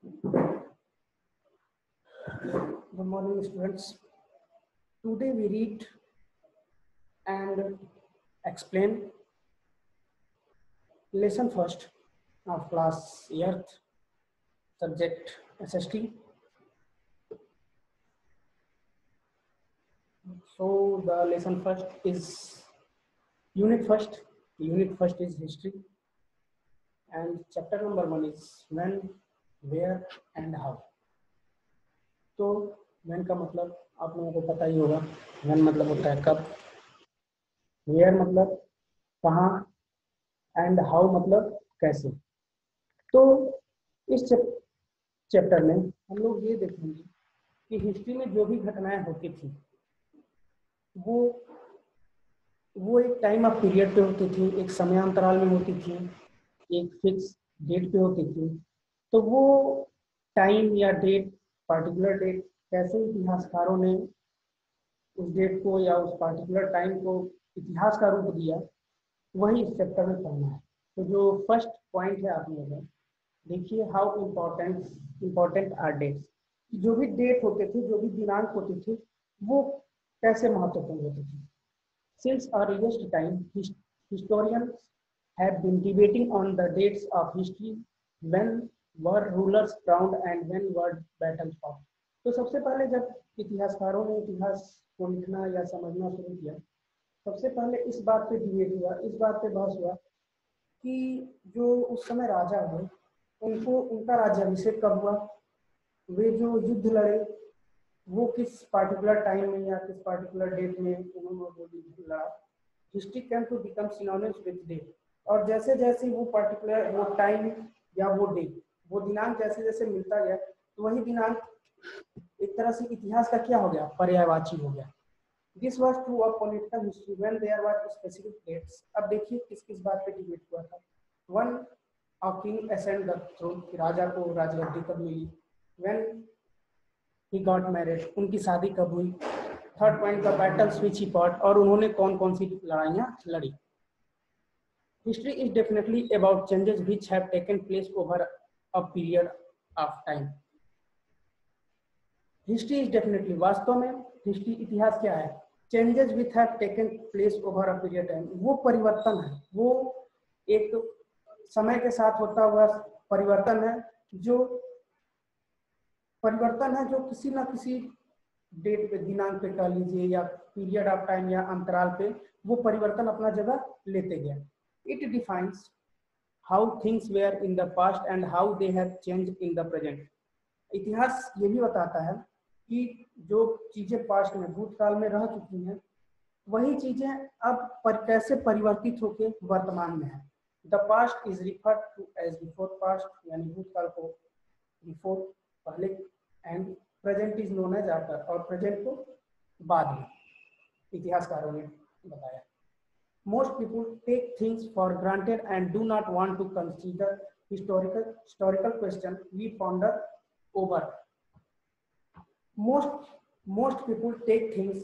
Good morning, students. Today we read and explain lesson first of class Earth, subject SST. So the lesson first is unit first. Unit first is history, and chapter number 1 is when, where, and how. तो when का मतलब आप लोगों को पता ही होगा. when मतलब होता है कब, where मतलब कहाँ, एंड हाउ मतलब कैसे. तो इस चैप्टर में हम लोग ये देखेंगे कि हिस्ट्री में जो भी घटनाएं होती थी वो एक टाइम ऑफ पीरियड पे होती थी, एक समयांतराल में होती थी, एक फिक्स डेट पे होती थी. तो वो टाइम या डेट, पार्टिकुलर डेट, कैसे इतिहासकारों ने उस डेट को या उस पार्टिकुलर टाइम को इतिहास का रूप दिया, वही इस चैप्टर में पढ़ना है. तो जो फर्स्ट पॉइंट है आप लोगों का, देखिए हाउ इम्पोर्टेंट आर डेट्स. जो भी डेट होते थे, जो भी दिनांक होते थे, वो कैसे महत्वपूर्ण होते थे. Since earliest time, historians have been debating on the dates of history. When were rulers crowned and when were battles fought. तो सबसे पहले जब इतिहासकारों ने इतिहास को लिखना या समझना शुरू किया, सबसे पहले इस बात पे डिबेट हुआ, इस बात पे बहस हुआ कि जो उस समय राजा हुए, उनका राज्याभिषेक कब हुआ, वे जो युद्ध लड़े वो किस पार्टिकुलर टाइम में या किस पार्टिकुलर डेट में उन्होंने वो युद्ध लड़ा. History came to become synonyms with date. और जैसे जैसे वो पार्टिकुलर वो टाइम या वो डेट, वो दिनांक जैसे जैसे मिलता गया, तो वही दिनांक एक तरह से इतिहास का क्या हो गया, पर्यायवाची हो गया. This was true of political history when there were specific dates. अब देखिए किस किस बात पे डिबेट हुआ था. One, a king ascend the throne, राजा को राजगद्दी कब मिली. व्हेन ही गॉट मैरिड, उनकी शादी कब हुई. Third point, the battles which he fought, और उन्होंने कौन कौन सी लड़ाइयां लड़ी. History is definitely about changes which have taken place over a period of time. History is definitely, वास्तव में हिस्ट्री इतिहास क्या है, changes which have taken place over a period time. वो परिवर्तन है, वो एक समय के साथ होता हुआ परिवर्तन है, जो किसी ना किसी डेट पे, दिनांक पे कह लीजिए, या पीरियड ऑफ टाइम या अंतराल पे वो परिवर्तन अपना जगह लेते गए. It defines how things were in the past and how they have changed in the present. इतिहास ये भी बताता है कि जो चीजें पास्ट में, भूतकाल में रह चुकी हैं, वही चीजें अब कैसे परिवर्तित होकर वर्तमान में है. The past is referred to as before past, यानी भूतकाल को बिफोर, पहले, and present is known as after, और प्रेजेंट को बाद में, इतिहासकारों ने बताया. Most people take things for granted and do not want to consider historical question we ponder over. most people take things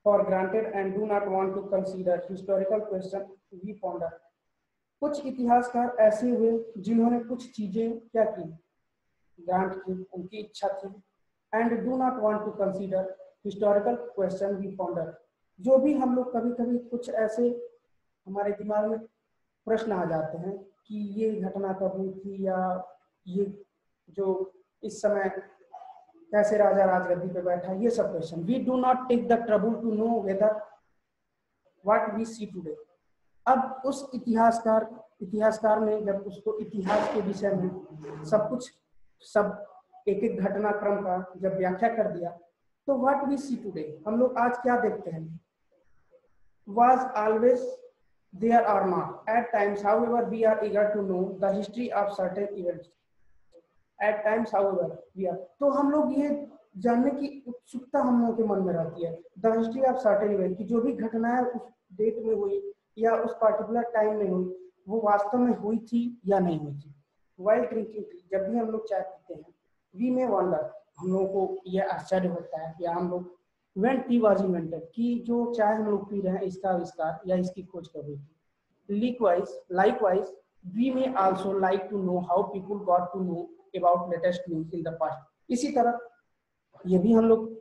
for granted and do not want to consider historical question we ponder. कुछ इतिहासकार ऐसे हुए जिन्होंने कुछ चीजें क्या की, grant की, उनकी इच्छा थी, and do not want to consider historical question we ponder. जो भी हम लोग कभी कभी कुछ ऐसे हमारे दिमाग में प्रश्न आ जाते हैं कि ये घटना कब हुई थी, या ये जो इस समय कैसे राजा राजगद्दी पे बैठा, ये सब question. We do not take the trouble to know whether what we see today. अब उस इतिहासकार ने जब उसको इतिहास के विषय में सब एक एक घटनाक्रम का जब व्याख्या कर दिया, तो व्हाट वी सी टुडे, हम लोग आज क्या देखते हैं, was always there or not. At times, however, we are eager to know the history of certain events. At times, however, we are, तो हम लोग ये जानने की उत्सुकता हम लोगों के मन में रहती है, the history of certain event, की जो भी घटनाएं उस डेट में हुई या उस पर्टिकुलर टाइम में हुई, वो वास्तव में हुई थी या नहीं हुई थी. वाइल ड्रिंकिंग, जब भी हम लोग चाय पीते हैं, वी में वंडर, हम लोगों को यह आश्चर्य होता है, या हम लोग when tea was invented, कि जो चाय हम लोग पी रहे हैं इसका आविष्कार या इसकी खोज कब हुई थी. Likewise, we may also like to know how people got to know about latest news in the past. इसी तरह ये भी हम लोग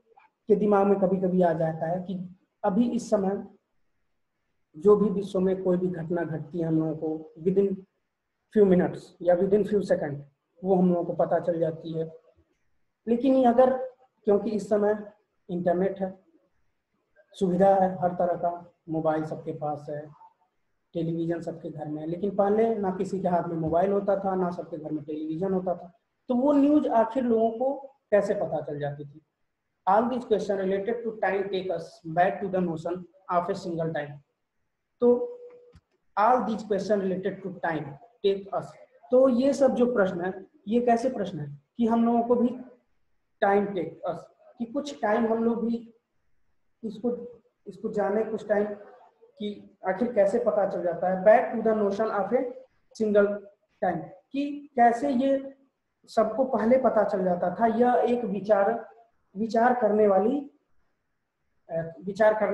के दिमाग में कभी कभी आ जाता है कि अभी इस समय जो भी विश्व में कोई भी घटना घटती है हम लोगों को विद इन फ्यू मिनट्स या विद इन फ्यू सेकंड वो हम लोगों को पता चल जाती है। लेकिन ये अगर, क्योंकि इस समय इंटरनेट है, सुविधा है हर तरह का, मोबाइल सबके पास है, टेलीविजन सबके घर में है, लेकिन पहले ना किसी के हाथ में मोबाइल होता था, ना सबके घर में टेलीविजन होता था, तो वो न्यूज आखिर लोगों को कैसे पता चल जाती थी। All these questions related to time take us back to the notion of a single time. तो all these questions related to time take us, तो ये सब जो प्रश्न है ये कैसे प्रश्न है कि हम लोगों को भी टाइम टेक अस, कि कुछ टाइम हम लोग भी इसको जाने, कुछ टाइम कि आखिर कैसे पता चल जाता है। Back to the notion of a single time, कि कैसे ये सबको पहले पता चल जाता था। यह एक विचार करने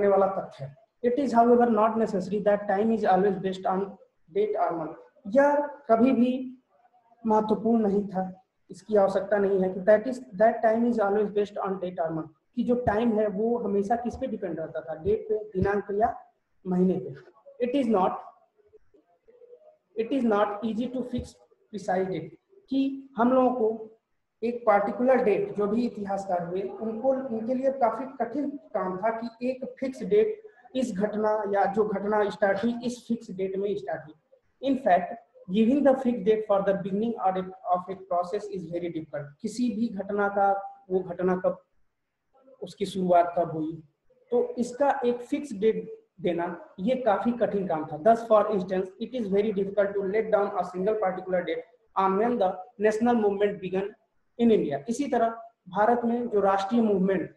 वाला तथ्य है। It is however not necessary that time is always based on date और मंथ। यह कभी भी महत्वपूर्ण नहीं था, इसकी आवश्यकता नहीं है कि that time is always based on date और मंथ, कि जो टाइम है वो हमेशा किस पे डिपेंड रहता था, डेट पे, दिनांक पे या महीने पे। It is not easy to fix precise date, कि हम लोगों को एक पार्टिकुलर डेट, जो भी इतिहासकार हुए उनके लिए काफी कठिन काम था कि एक फिक्स डेट, इस घटना या जो घटना स्टार्ट हुई इस फिक्स डेट में स्टार्ट हुई। In fact giving the fix date for the beginning of a process is very difficult. किसी भी घटना का, वो घटना कब, उसकी शुरुआत कब हुई, तो इसका एक फिक्स डेट देना ये काफी कठिन काम था। Thus for instance it is very difficult to let down a single particular date on when the national movement began in India. इसी तरह भारत में जो राष्ट्रीय मूवमेंट,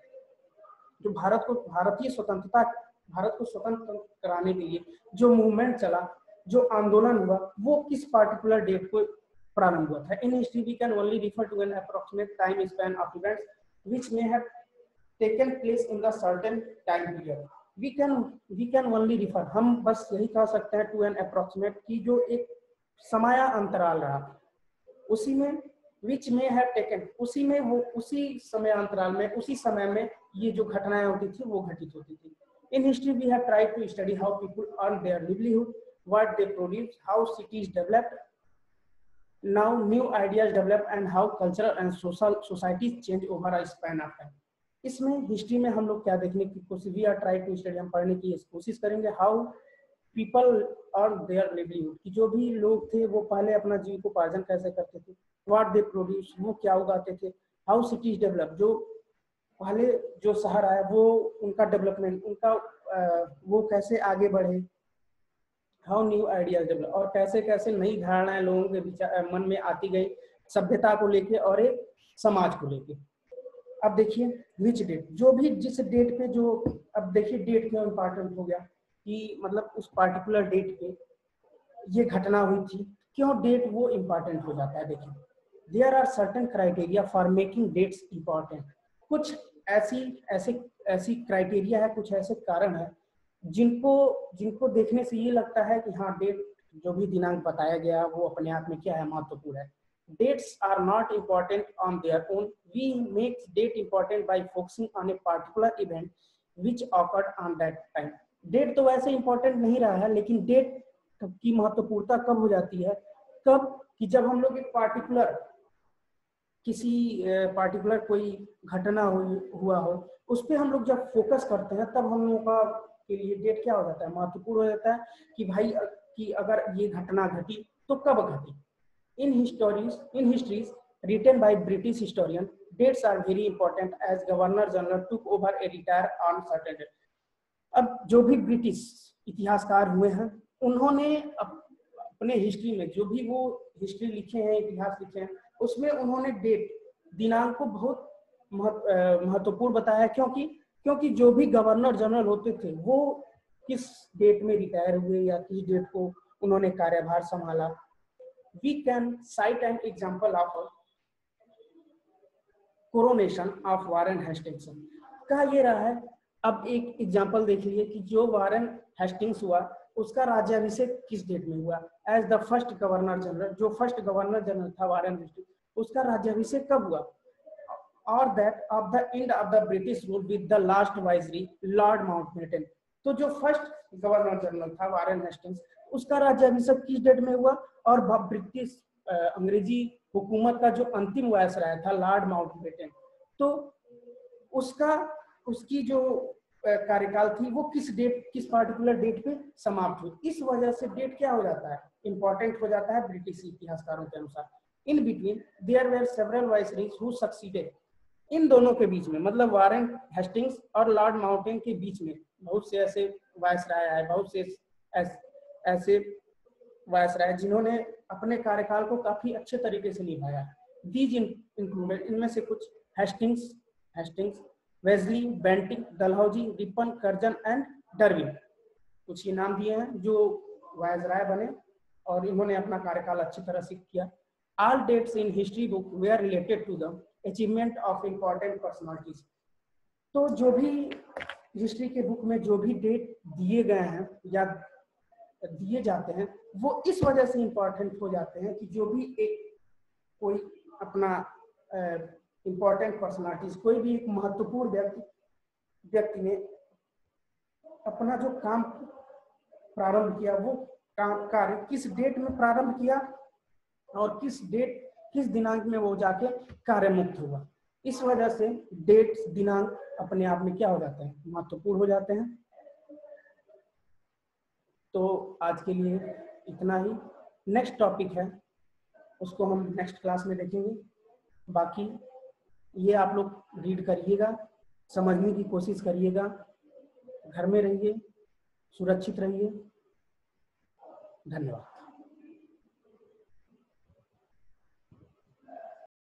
जो भारत को स्वतंत्र कराने के लिए जो मूवमेंट चला, जो आंदोलन हुआ, वो किस पार्टिकुलर डेट को प्रारंभ हुआ था। In history we can only refer to an approximate time span of events which may have taken place in the certain time period. We can only refer, हम बस यही कह सकते हैं, टू एन अप्रोक्सीमेट, की जो एक समय अंतराल रहा, उसी में विच में हैव टेकन, उसी में वो, उसी समय अंतराल में, उसी समय में ये जो घटनाएं होती थी वो घटित होती थी। In history we have tried to study how people earn their livelihood, what they produce, how cities developed, now new ideas develop and how cultural and social societies change over a span of time. इसमें history में हम लोग क्या देखने की कोशिश, we are try to study, हम पढ़ने की कोशिश करेंगे how people earn their livelihood, कि जो भी लोग थे वो पहले अपना जीविकोपार्जन कैसे करते थे, व्हाट दे प्रोड्यूस, वो क्या उगाते थे, हाउ सिटीज डेवलप, जो पहले जो शहर आया वो उनका डेवलपमेंट, उनका वो कैसे आगे बढ़े, हाउ न्यू आइडियाज डेवलप, और कैसे कैसे नई धारणाएं लोगों के मन में आती गई सभ्यता को लेके और एक समाज को लेके। अब देखिए विच डेट, जो भी जिस डेट पे जो, अब देखिए डेट क्यों इम्पोर्टेंट हो गया, कि मतलब उस पार्टिकुलर डेट पे ये घटना हुई थी, क्यों डेट वो इम्पोर्टेंट हो जाता है। देखिए there are certain criteria for making dates important, कुछ ऐसी क्राइटेरिया है, कुछ ऐसे कारण है जिनको देखने से ये लगता है कि हाँ डेट, जो भी दिनांक बताया गया वो अपने आप में क्या है, महत्वपूर्ण है। Dates are not important on their own. We make date important by focusing on a particular event which occurred on that time. Date तो वैसे important नहीं रहा है, लेकिन date की महत्वपूर्णता कब हो जाती है, कब, कि जब हम लोग एक किसी पार्टिकुलर कोई घटना हुआ हो, उस पर हम लोग जब फोकस करते हैं तब हम लोगों का के लिए डेट क्या हो जाता है, महत्वपूर्ण हो जाता है, कि भाई कि अगर ये घटना घटी तो कब घटी। In histories written by British historian, dates are very important as Governor General took over a retire on certain date. अब जो भी ब्रिटिश इतिहासकार हुए हैं, उन्होंने अपने हिस्ट्री में जो भी वो हिस्ट्री लिखे हैं, इतिहास लिखे हैं, उसमें उन्होंने डेट, दिनांक को बहुत महत्वपूर्ण बताया, क्योंकि जो भी गवर्नर जनरल होते थे वो किस डेट में रिटायर हुए या किस डेट को उन्होंने कार्यभार संभाला। We can cite an example of coronation of Warren Hastings का ये रहा है। अब एक एग्जांपल देख लीजिए कि जो वारेन हेस्टिंग्स हुआ, उसका राज्याभिषेक किस डेट में हुआ, as the first governor general, जो फर्स्ट गवर्नर जनरल था वारेन हेस्टिंग्स, उसका राज्याभिषेक कब हुआ, और that of the end of the British rule with the last viceroy Lord Mountbatten. तो जो फर्स्ट गवर्नर जनरल था वारेन हेस्टिंग्स, उसका राज्याभिषेक किस डेट में हुआ, और ब्रिटिश अंग्रेजी हुकूमत का जो अंतिम वायसराय था लॉर्ड माउंटबेटन, तो उसकी जो कार्यकाल थी वो किस पार्टिकुलर डेट पे समाप्त हुई। इस वजह से डेट क्या हो जाता है, इंपॉर्टेंट हो जाता है ब्रिटिश इतिहासकारों के अनुसार। In between there were several viceroys who succeeded, इन दोनों के बीच में, मतलब वारेन हेस्टिंग्स और लॉर्ड माउंटेन के बीच में बहुत से ऐसे वायसराय आए, बहुत से ऐसे वायसराय जिन्होंने अपने कार्यकाल को काफी अच्छे तरीके से निभाया। दीज इंक्लूडेड, इनमें से कुछ Hastings, Wellesley, Bentinck, Dalhousie, Ripon, Curzon and Darwin, कुछ ये नाम दिए हैं जो वायसराय बने और इन्होंने अपना कार्यकाल अच्छी तरह से किया। All dates in history book were related to the achievement of important personalities। तो जो भी हिस्ट्री के बुक में जो भी डेट दिए गए हैं या दिए जाते हैं वो इस वजह से इंपॉर्टेंट हो जाते हैं कि जो भी कोई अपना इंपॉर्टेंट पर्सनालिटीज, कोई भी एक महत्वपूर्ण व्यक्ति ने अपना जो काम प्रारंभ किया, वो कार्य किस डेट में प्रारंभ किया और किस दिनांक में वो जाके कार्य मुक्त हुआ। इस वजह से डेट, दिनांक अपने आप में क्या हो जाते हैं, महत्वपूर्ण हो जाते हैं। तो आज के लिए इतना ही। नेक्स्ट टॉपिक है उसको हम नेक्स्ट क्लास में देखेंगे। बाकी ये आप लोग रीड करिएगा, समझने की कोशिश करिएगा, घर में रहिए, सुरक्षित रहिए। धन्यवाद।